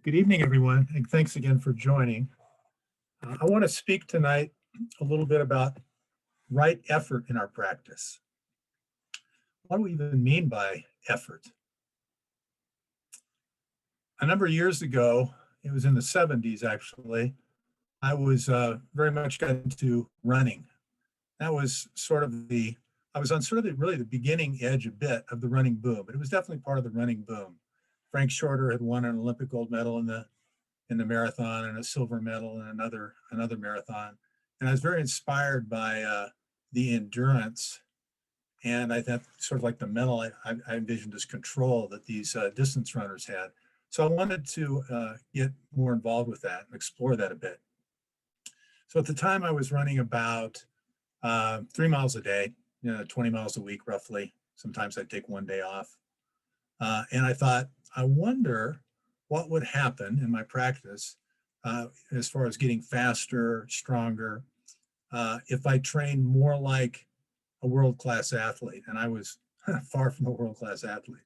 Good evening, everyone, and thanks again for joining. I want to speak tonight a little bit about right effort in our practice. What do we even mean by effort? A number of years ago, it was in the 70s actually, I was very much got into running. That was I was on sort of really the beginning edge a bit of the running boom, but it was definitely part of the running boom. Frank Shorter had won an Olympic gold medal in the marathon and a silver medal in another marathon. And I was very inspired by the endurance. And I thought sort of like the mental, I envisioned as control that these distance runners had. So I wanted to get more involved with that and explore that a bit. So at the time I was running about 3 miles a day, 20 miles a week roughly. Sometimes I'd take one day off. And I thought, I wonder what would happen in my practice as far as getting faster, stronger, if I trained more like a world-class athlete. And I was far from a world-class athlete.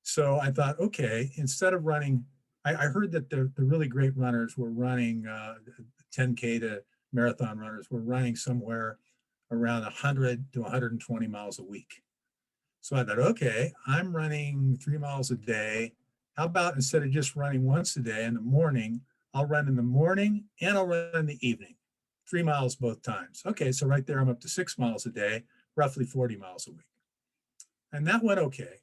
So I thought, okay, instead of running, I heard that the really great runners were running 10K to marathon runners were running somewhere around 100 to 120 miles a week. So I thought, okay, I'm running 3 miles a day. How about instead of just running once a day in the morning, I'll run in the morning and I'll run in the evening, 3 miles both times. Okay, so right there, I'm up to 6 miles a day, roughly 40 miles a week. And that went okay.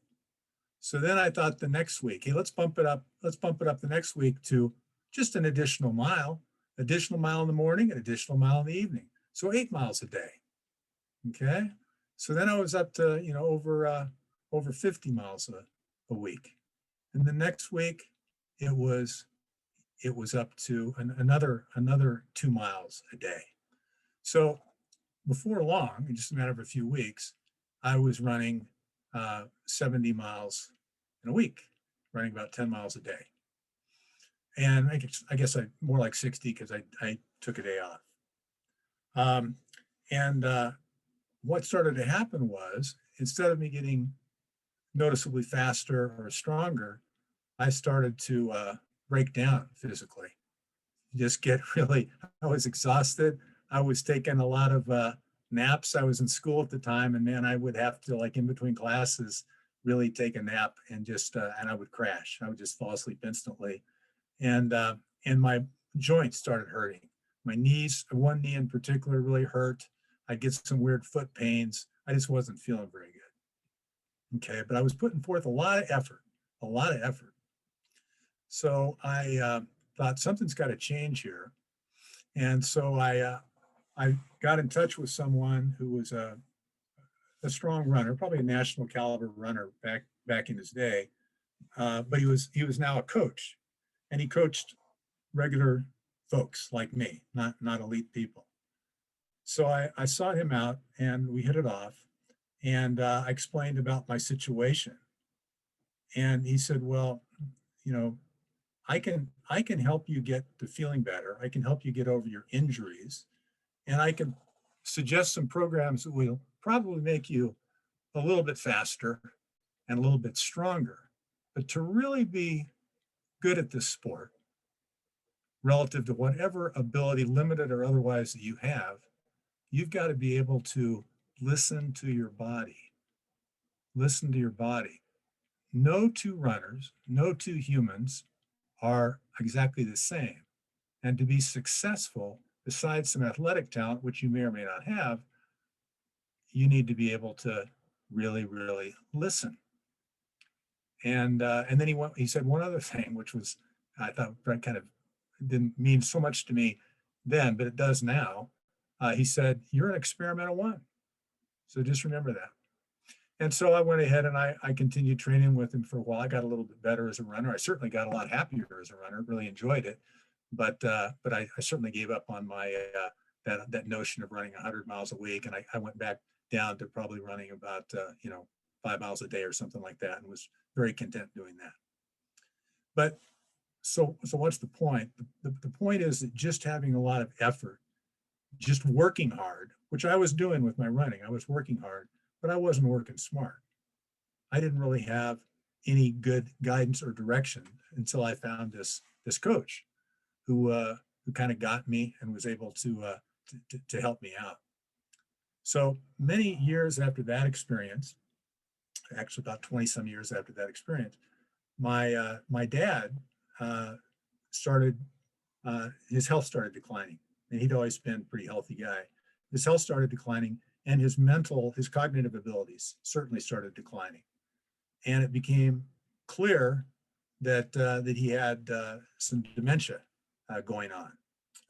So then I thought the next week, hey, let's bump it up. Let's bump it up the next week to just an additional mile in the morning, an additional mile in the evening. So 8 miles a day. Okay. So then I was up to, over 50 miles a week. And the next week it was up to another 2 miles a day. So before long, in just a matter of a few weeks, I was running 70 miles in a week, running about 10 miles a day. And I guess more like 60 because I took a day off. What started to happen was, instead of me getting noticeably faster or stronger, I started to break down physically. Just get really, I was exhausted. I was taking a lot of naps. I was in school at the time, and man, I would have to, like in between classes, really take a nap and just, and I would crash. I would just fall asleep instantly. And my joints started hurting. My knees, one knee in particular, really hurt. I'd get some weird foot pains. I just wasn't feeling very good. Okay, but I was putting forth a lot of effort. So I thought something's got to change here. And so I got in touch with someone who was a strong runner, probably a national caliber runner back in his day. But he was now a coach, and he coached regular folks like me, not elite people. So I sought him out and we hit it off, and I explained about my situation. And he said, well, I can help you get to feeling better. I can help you get over your injuries, and I can suggest some programs that will probably make you a little bit faster and a little bit stronger. But to really be good at this sport, relative to whatever ability, limited or otherwise, that you have, you've got to be able to listen to your body. Listen to your body. No two runners, no two humans are exactly the same. And to be successful, besides some athletic talent, which you may or may not have, you need to be able to really, really listen. And then he said one other thing, which was, I thought, kind of didn't mean so much to me then, but it does now. He said, you're an experimental one. So just remember that. And so I went ahead and I continued training with him for a while. I got a little bit better as a runner. I certainly got a lot happier as a runner, really enjoyed it. But I certainly gave up on my that notion of running 100 miles a week. And I went back down to probably running about 5 miles a day or something like that, and was very content doing that. But so what's the point? The point is that just having a lot of effort, just working hard, which I was doing with my running, I was working hard, but I wasn't working smart. I didn't really have any good guidance or direction until I found this coach who kind of got me and was able to help me out. So many years after that experience, actually about 20 some years after that experience, my dad started his health started declining, and he'd always been a pretty healthy guy. His health started declining, and his cognitive abilities certainly started declining, and it became clear that he had some dementia going on.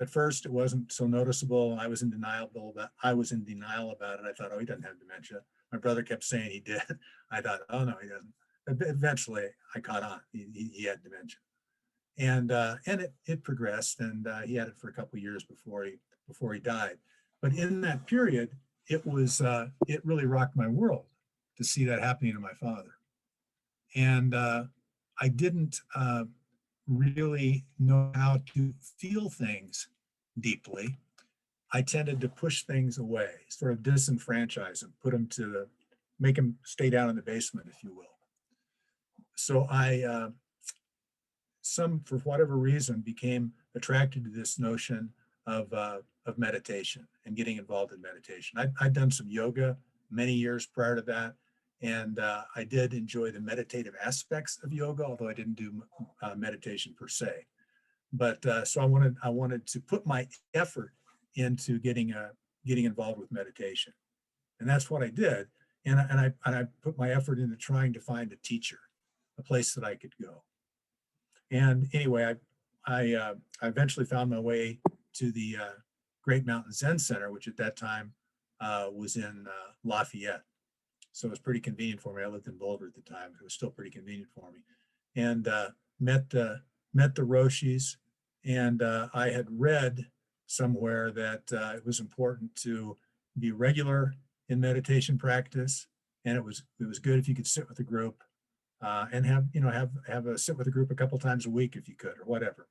At first, it wasn't so noticeable. I was in denial about it. I thought, oh, he doesn't have dementia. My brother kept saying he did. I thought, oh no, he doesn't. Eventually, I caught on. He had dementia, and it progressed, and he had it for a couple of years before he died. But in that period, it really rocked my world to see that happening to my father, and I didn't really know how to feel things deeply. I tended to push things away, sort of disenfranchise them, make them stay down in the basement, if you will. So for whatever reason, became attracted to this notion of meditation and getting involved in meditation. I'd done some yoga many years prior to that, and I did enjoy the meditative aspects of yoga, although I didn't do meditation per se. But so I wanted to put my effort into getting involved with meditation, and that's what I did. And I put my effort into trying to find a teacher, a place that I could go. And anyway, I eventually found my way to the Great Mountain Zen Center, which at that time was in Lafayette. So it was pretty convenient for me. I lived in Boulder at the time. It was still pretty convenient for me. And met the Roshis. And I had read somewhere that it was important to be regular in meditation practice. And it was good if you could sit with a group and have a sit with a group a couple times a week if you could, or whatever.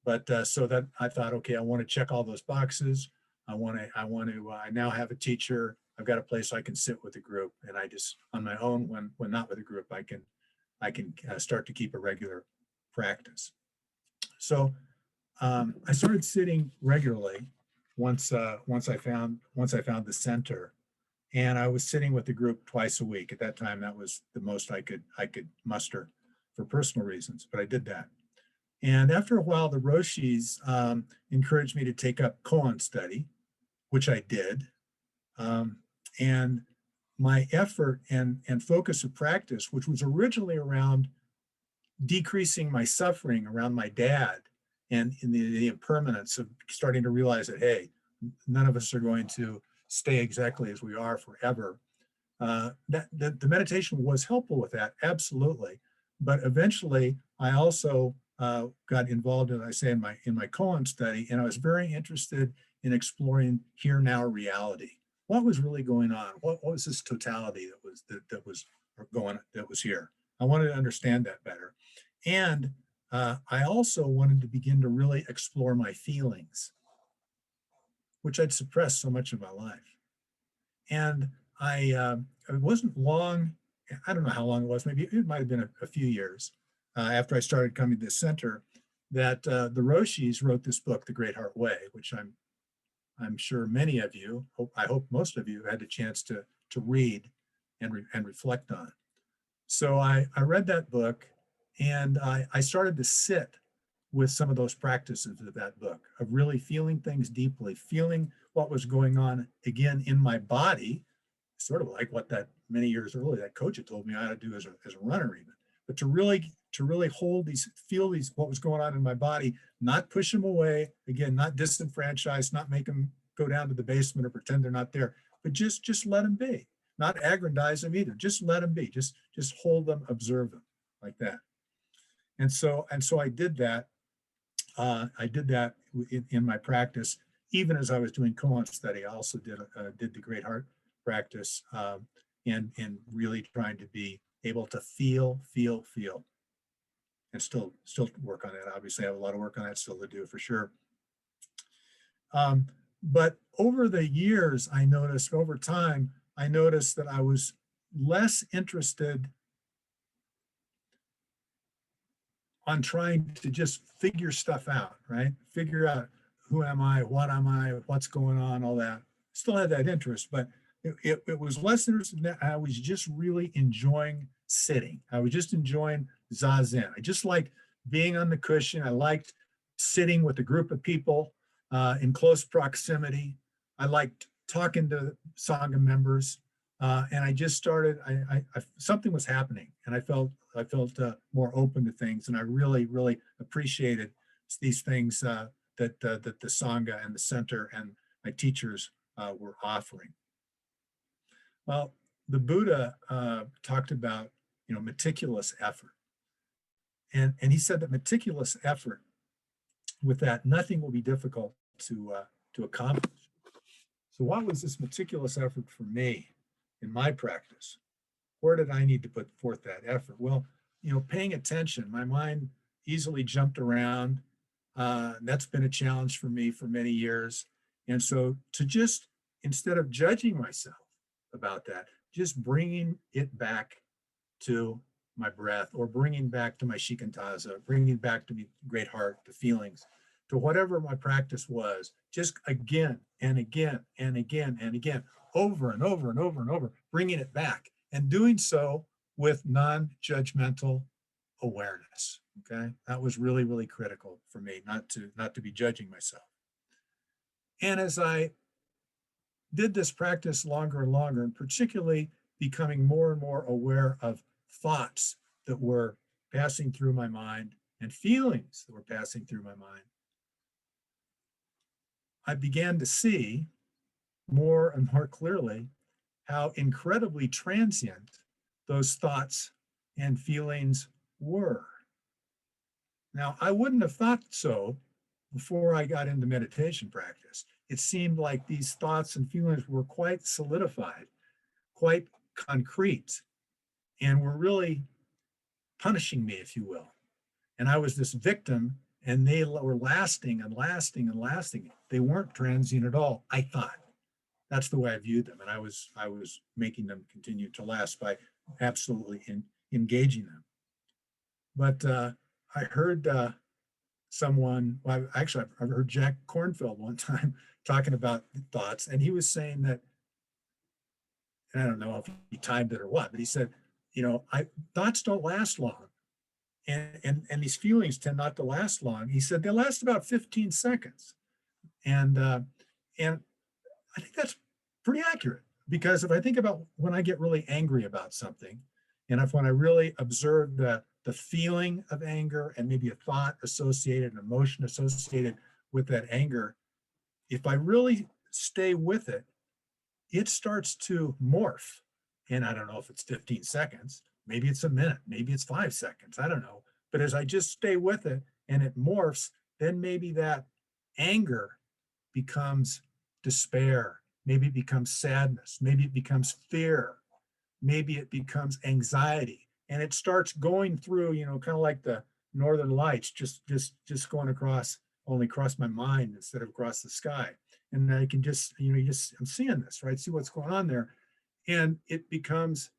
But so that I thought, okay, I want to check all those boxes. I now have a teacher. I've got a place I can sit with a group, and I just on my own, when not with a group, I can start to keep a regular practice. So I started sitting regularly once I found the center, and I was sitting with the group twice a week. At that time, that was the most I could muster for personal reasons, but I did that. And after a while, the Roshis encouraged me to take up koan study, which I did. And my effort and focus of practice, which was originally around decreasing my suffering around my dad and in the impermanence of starting to realize that, hey, none of us are going to stay exactly as we are forever. The meditation was helpful with that, absolutely. But eventually, I also got involved, as I say, in my koan study, and I was very interested in exploring here now reality. What was really going on? What was this totality that was here? I wanted to understand that better, and I also wanted to begin to really explore my feelings, which I'd suppressed so much of my life. And it wasn't long. I don't know how long it was. Maybe it might have been a few years after I started coming to this center that the Roshis wrote this book, The Great Heart Way, which I'm sure many of you, I hope most of you, had a chance to read and reflect on. So I read that book, and I started to sit with some of those practices of that book, of really feeling things deeply, feeling what was going on again in my body, sort of like what that many years earlier that coach had told me I had to do as a runner even. But to really feel what was going on in my body, not push them away, again, not disenfranchise, not make them go down to the basement or pretend they're not there, but just let them be, not aggrandize them either. Just let them be, just hold them, observe them like that. And so I did that. I did that in my practice, even as I was doing koan study. I also did the Great Heart practice, and really trying to be able to feel, and still work on that. Obviously, I have a lot of work on that still to do for sure. But over the years, over time, I noticed that I was less interested on trying to just figure stuff out, right? Figure out who am I, what's going on, all that. Still had that interest, but it was less interested in that. I was just really enjoying sitting. I was just enjoying zazen. I just liked being on the cushion. I liked sitting with a group of people in close proximity. I liked talking to Sangha members. And I just started, something was happening, and I felt more open to things, and I really, really appreciated these things that the Sangha and the center and my teachers were offering. Well, the Buddha talked about, meticulous effort. And he said that meticulous effort, with that, nothing will be difficult to accomplish. So what was this meticulous effort for me in my practice? Where did I need to put forth that effort? Well, paying attention. My mind easily jumped around. That's been a challenge for me for many years. And so to just, instead of judging myself about that, just bringing it back to my breath, or bringing back to my shikantaza, bringing back to my great heart, the feelings, to whatever my practice was, just again and again and again and again, over and over and over and over, bringing it back, and doing so with non-judgmental awareness. Okay, that was really, really critical for me, not to be judging myself. And as I did this practice longer and longer, and particularly becoming more and more aware of thoughts that were passing through my mind and feelings that were passing through my mind, I began to see more and more clearly how incredibly transient those thoughts and feelings were. Now, I wouldn't have thought so before I got into meditation practice. It seemed like these thoughts and feelings were quite solidified, quite concrete, and were really punishing me, if you will. And I was this victim, and they were lasting and lasting and lasting. They weren't transient at all, I thought. That's the way I viewed them, and I was making them continue to last by absolutely engaging them. But I heard someone, well, actually, I've heard Jack Kornfield one time talking about thoughts, and he was saying that, and I don't know if he timed it or what, but he said, thoughts don't last long, and these feelings tend not to last long. He said they last about 15 seconds, and I think that's pretty accurate, because if I think about when I get really angry about something, and when I really observe the feeling of anger and maybe a thought associated, an emotion associated with that anger, if I really stay with it, it starts to morph. And I don't know if it's 15 seconds, maybe it's a minute, maybe it's 5 seconds, I don't know. But as I just stay with it and it morphs, then maybe that anger becomes despair, maybe it becomes sadness, maybe it becomes fear, maybe it becomes anxiety, and it starts going through, kind of like the northern lights, just going across, only across my mind instead of across the sky. And I can just, I'm seeing this, right? See what's going on there. And it becomes,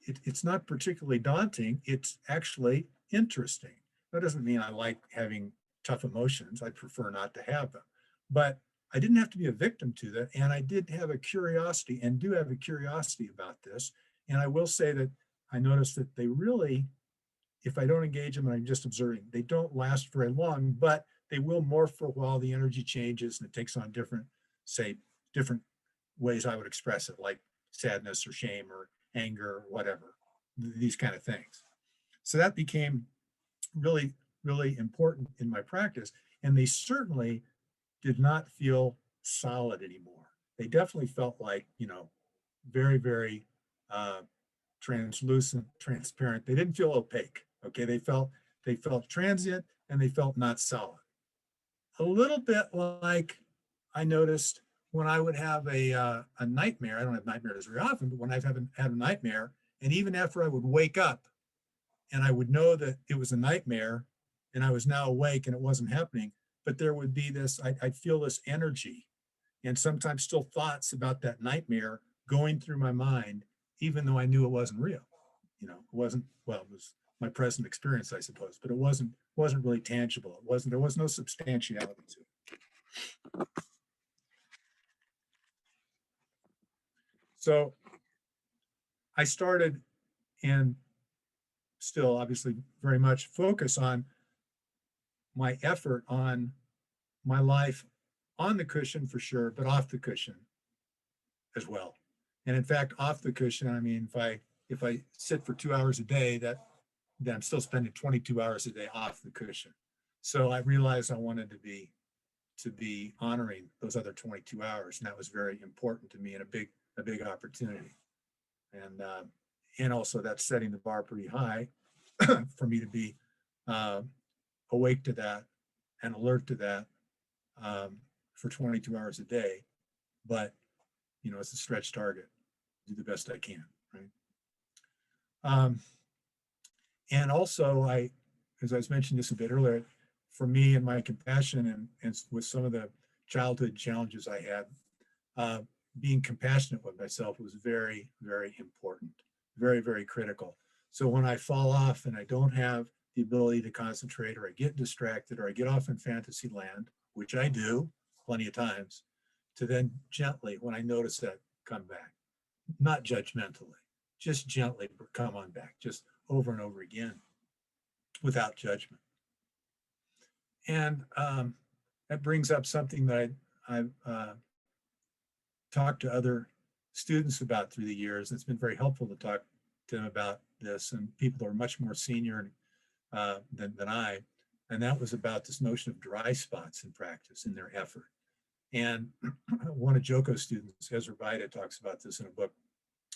it's not particularly daunting. It's actually interesting. That doesn't mean I like having tough emotions. I prefer not to have them. But I didn't have to be a victim to that. And I did have a curiosity, and do have a curiosity about this. And I will say that I noticed that they really, if I don't engage them and I'm just observing, they don't last very long, but they will morph for a while. The energy changes and it takes on different ways I would express it, like sadness or shame or anger or whatever, these kind of things. So that became really, really important in my practice. And they certainly did not feel solid anymore. They definitely felt like, very, very translucent, transparent. They didn't feel opaque. Okay, they felt transient, and they felt not solid. A little bit like I noticed when I would have a nightmare. I don't have nightmares very often, but when I've had a nightmare, and even after I would wake up and I would know that it was a nightmare and I was now awake and it wasn't happening, but there would be this, I'd feel this energy and sometimes still thoughts about that nightmare going through my mind, even though I knew it wasn't real. It wasn't, well, it was my present experience, I suppose, but it wasn't really tangible. There was no substantiality to it. So I started, and still obviously very much focus on my effort on my life on the cushion for sure, but off the cushion as well. And in fact, off the cushion, I mean, if I sit for 2 hours a day, then I'm still spending 22 hours a day off the cushion. So I realized I wanted to be honoring those other 22 hours, and that was very important to me, and a big opportunity. And also that's setting the bar pretty high for me to be awake to that and alert to that for 22 hours a day. But it's a stretch target. Do the best I can, right? And also, as I was mentioning this a bit earlier, for me and my compassion and with some of the childhood challenges I had, being compassionate with myself was very, very important, very, very critical. So when I fall off and I don't have the ability to concentrate, or I get distracted, or I get off in fantasy land, which I do plenty of times, to then gently, when I notice that, come back, not judgmentally, just gently come on back, just over and over again, without judgment. And that brings up something that I've talked to other students about through the years. It's been very helpful to talk to them about this, and people who are much more senior than I. And that was about this notion of dry spots in practice, in their effort. And one of Joko's students, Ezra Baida, talks about this in a book.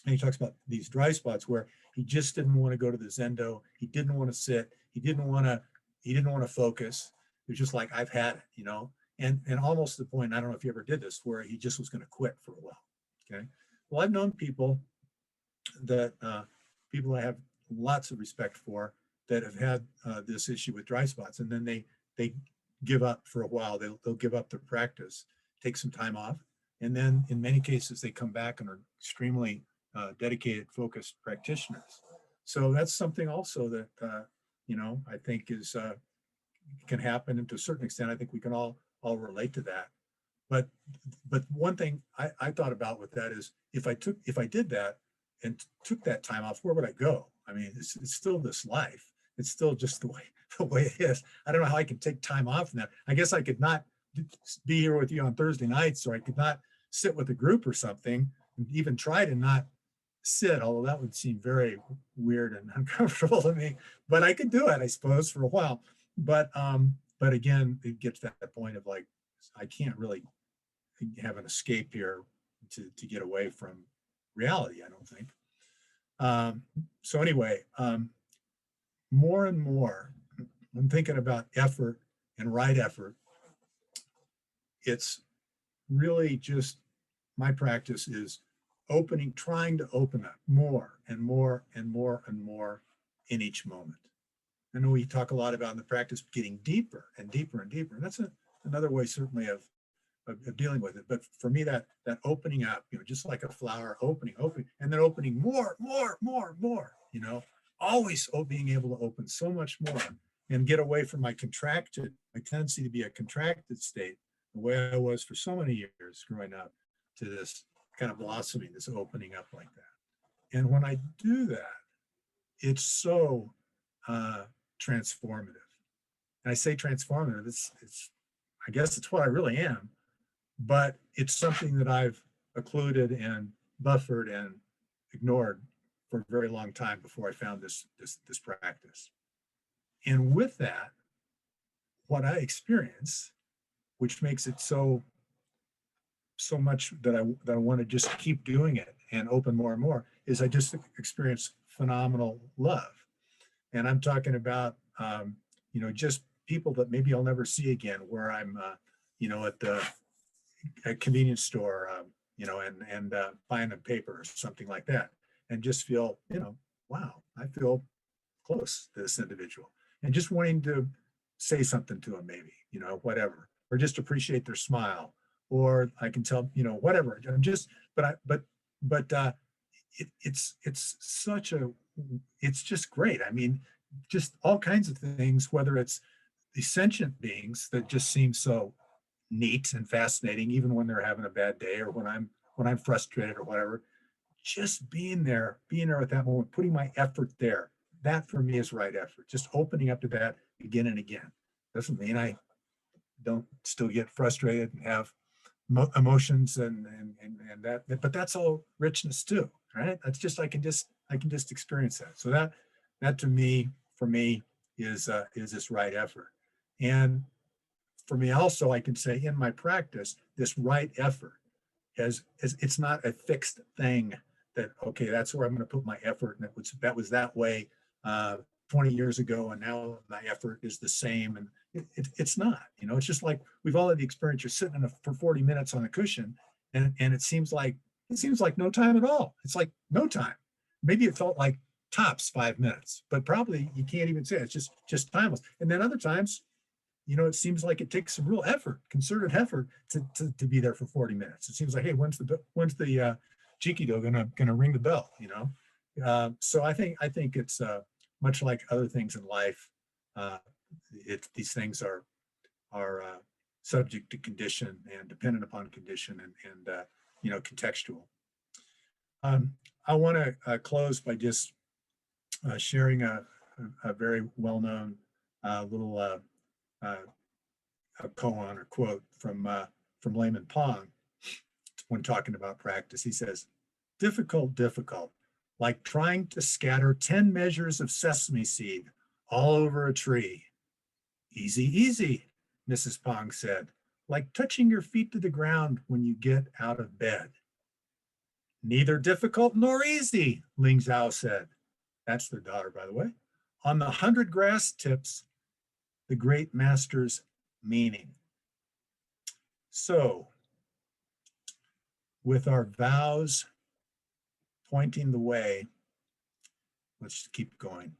And he talks about these dry spots where he just didn't want to go to the Zendo. He didn't want to sit. He didn't want to focus. It was just like, I've had it, and almost to the point, I don't know if you ever did this, where he just was going to quit for a while. Okay. Well, I've known people people I have lots of respect for, that have had this issue with dry spots, and then they give up for a while. They'll give up their practice, take some time off, and then in many cases they come back and are extremely dedicated, focused practitioners. So that's something also that I think is can happen, and to a certain extent, I think we can all relate to that. But one thing I thought about with that is, if I did that and took that time off, where would I go? I mean, it's still this life. It's still just the way it is. I don't know how I can take time off from that. I guess I could not be here with you on Thursday nights, or I could not sit with a group or something, and even try to not sit, although that would seem very weird and uncomfortable to me. But I could do it, I suppose, for a while. But again, it gets to that point of like, I can't really have an escape here to get away from reality, I don't think. So anyway, more and more, I'm thinking about effort and right effort. It's really just, my practice is trying to open up more and more and more and more in each moment. I know we talk a lot about in the practice getting deeper and deeper and deeper, and that's another way certainly of dealing with it. But for me, that opening up, just like a flower, opening, and then opening more, always being able to open so much more and get away from my tendency to be a contracted state, the way I was for so many years growing up, to this kind of blossoming, this opening up like that. And when I do that, it's so transformative. And I say transformative, I guess it's what I really am, but it's something that I've occluded and buffered and ignored for a very long time before I found this practice. And with that, what I experience, which makes it so much that I want to just keep doing it and open more and more, is I just experience phenomenal love. And I'm talking about, just people that maybe I'll never see again, where I'm, at the convenience store, and buying a paper or something like that, and just feel, wow, I feel close to this individual, and just wanting to say something to them, maybe, whatever, or just appreciate their smile, or I can tell, whatever. I'm just, it's just great. I mean, just all kinds of things, whether it's the sentient beings that just seem so neat and fascinating, even when they're having a bad day or when I'm frustrated or whatever. Just being there at that moment, putting my effort there. That for me is right effort. Just opening up to that again and again. Doesn't mean I don't still get frustrated and have emotions and that, but that's all richness too, right? That's just I can just experience that. So that to me, for me, is this right effort. And for me also, I can say in my practice, this right effort as it's not a fixed thing that, okay, that's where I'm going to put my effort. And that was that way 20 years ago. And now my effort is the same. And it's not, it's just like we've all had the experience. You're sitting for 40 minutes on a cushion and it seems like no time at all. It's like no time. Maybe it felt like tops 5 minutes, but probably you can't even say it. It's just timeless. And then other times, it seems like it takes some real effort, concerted effort to be there for 40 minutes. It seems like, hey, when's the Jikido gonna ring the bell? So I think it's much like other things in life. Uh, these things are subject to condition and dependent upon condition and contextual. I want to close by just sharing a very well-known little a koan or quote from Layman Pong when talking about practice. He says, difficult, like trying to scatter 10 measures of sesame seed all over a tree. Easy, easy, Mrs. Pong said, like touching your feet to the ground when you get out of bed. Neither difficult nor easy, Ling Zhao said. That's their daughter, by the way. On the 100 grass tips, the great master's meaning. So, with our vows pointing the way, let's keep going.